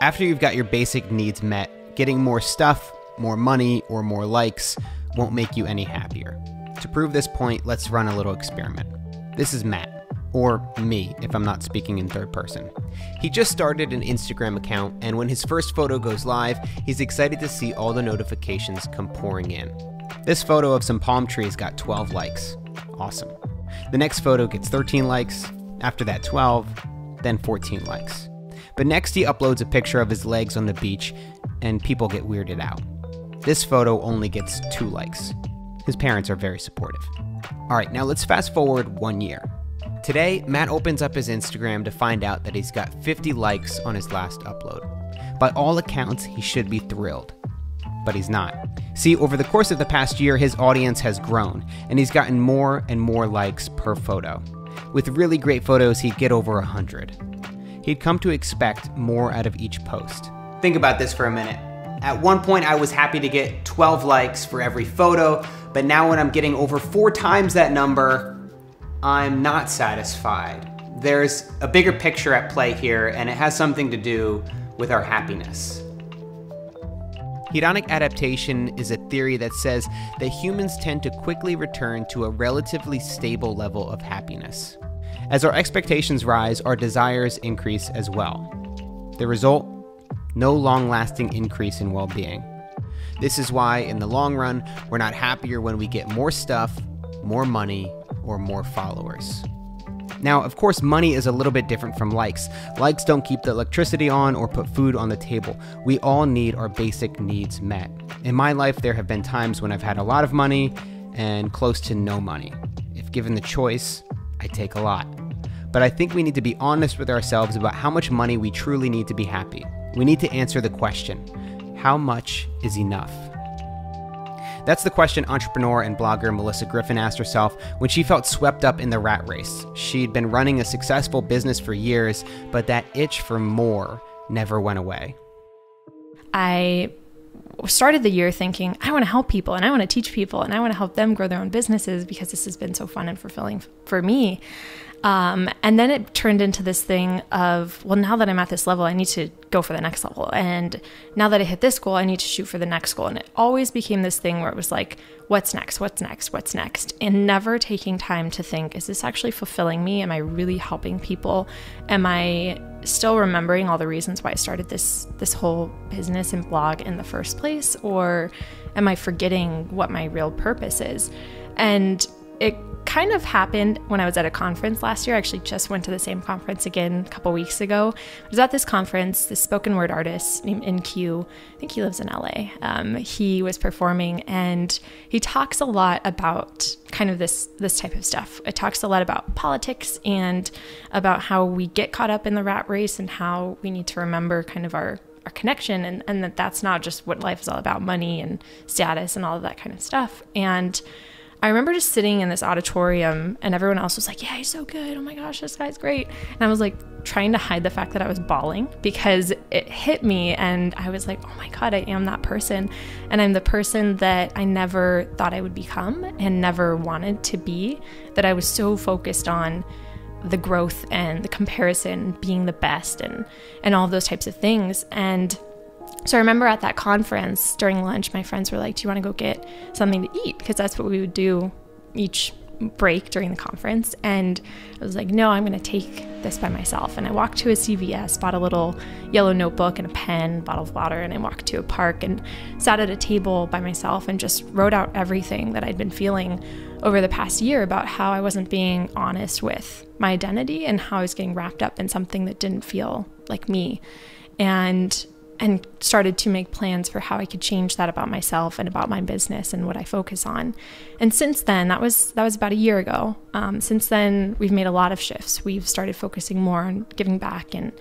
After you've got your basic needs met, getting more stuff, more money, or more likes won't make you any happier. To prove this point, let's run a little experiment. This is Matt, or me if I'm not speaking in third person. He just started an Instagram account, and when his first photo goes live, he's excited to see all the notifications come pouring in. This photo of some palm trees got 12 likes. Awesome. The next photo gets 13 likes, after that 12, then 14 likes. But next he uploads a picture of his legs on the beach, and people get weirded out. This photo only gets 2 likes. His parents are very supportive. Alright, now let's fast forward 1 year. Today, Matt opens up his Instagram to find out that he's got 50 likes on his last upload. By all accounts, he should be thrilled. But he's not. See, over the course of the past year, his audience has grown, and he's gotten more and more likes per photo. With really great photos, he'd get over 100. He'd come to expect more out of each post. Think about this for a minute. At one point, I was happy to get 12 likes for every photo, but now when I'm getting over 4 times that number, I'm not satisfied. There's a bigger picture at play here, and it has something to do with our happiness. Hedonic adaptation is a theory that says that humans tend to quickly return to a relatively stable level of happiness. As our expectations rise, our desires increase as well. The result? No long-lasting increase in well-being. This is why, in the long run, we're not happier when we get more stuff, more money, or more followers. Now, of course, money is a little bit different from likes. Likes don't keep the electricity on or put food on the table. We all need our basic needs met. In my life, there have been times when I've had a lot of money and close to no money. If given the choice, I take a lot. But I think we need to be honest with ourselves about how much money we truly need to be happy. We need to answer the question, how much is enough? That's the question entrepreneur and blogger Melissa Griffin asked herself when she felt swept up in the rat race. She'd been running a successful business for years, but that itch for more never went away. I started the year thinking, I want to help people and I want to teach people and I want to help them grow their own businesses because this has been so fun and fulfilling for me. And then it turned into this thing of, well, now that I'm at this level, I need to go for the next level. And now that I hit this goal, I need to shoot for the next goal. And it always became this thing where it was like, what's next? What's next? What's next? And never taking time to think, is this actually fulfilling me? Am I really helping people? Am I still remembering all the reasons why I started this whole business and blog in the first place? Or am I forgetting what my real purpose is? And it kind of happened when I was at a conference last year. I actually just went to the same conference again a couple weeks ago. I was at this conference, this spoken word artist named NQ, I think he lives in LA. He was performing and he talks a lot about kind of this type of stuff. It talks a lot about politics and about how we get caught up in the rat race and how we need to remember kind of our connection and that's not just what life is all about, money and status and all of that kind of stuff. And I remember just sitting in this auditorium and everyone else was like, yeah, he's so good. Oh my gosh, this guy's great. And I was like trying to hide the fact that I was bawling because it hit me and I was like, oh my God, I am that person. And I'm the person that I never thought I would become and never wanted to be, that I was so focused on the growth and the comparison, being the best and all of those types of things. And so I remember at that conference during lunch, my friends were like, do you want to go get something to eat? Because that's what we would do each break during the conference. And I was like, no, I'm going to take this by myself. And I walked to a CVS, bought a little yellow notebook and a pen, bottle of water, and I walked to a park and sat at a table by myself and just wrote out everything that I'd been feeling over the past year about how I wasn't being honest with my identity and how I was getting wrapped up in something that didn't feel like me. And started to make plans for how I could change that about myself and about my business and what I focus on. And since then, that was about a year ago. Since then, we've made a lot of shifts. We've started focusing more on giving back and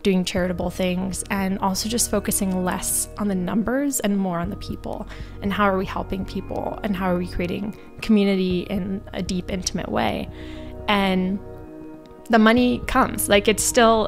doing charitable things, and also just focusing less on the numbers and more on the people and how are we helping people and how are we creating community in a deep, intimate way. And the money comes, like it still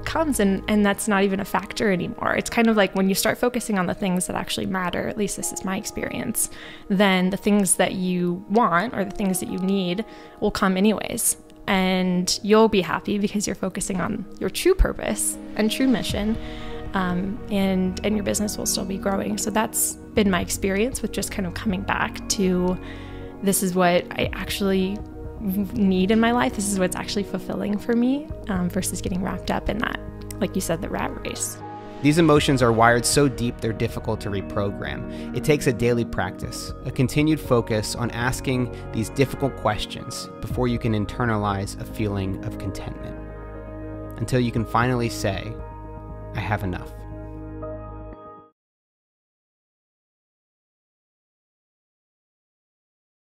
comes, and that's not even a factor anymore. It's kind of like when you start focusing on the things that actually matter, at least this is my experience, then the things that you want or the things that you need will come anyways. and you'll be happy because you're focusing on your true purpose and true mission, and your business will still be growing. So that's been my experience with just kind of coming back to, this is what I actually need in my life. This is what's actually fulfilling for me, versus getting wrapped up in that, like you said, the rat race. These emotions are wired so deep they're difficult to reprogram. It takes a daily practice, a continued focus on asking these difficult questions before you can internalize a feeling of contentment, until you can finally say, I have enough.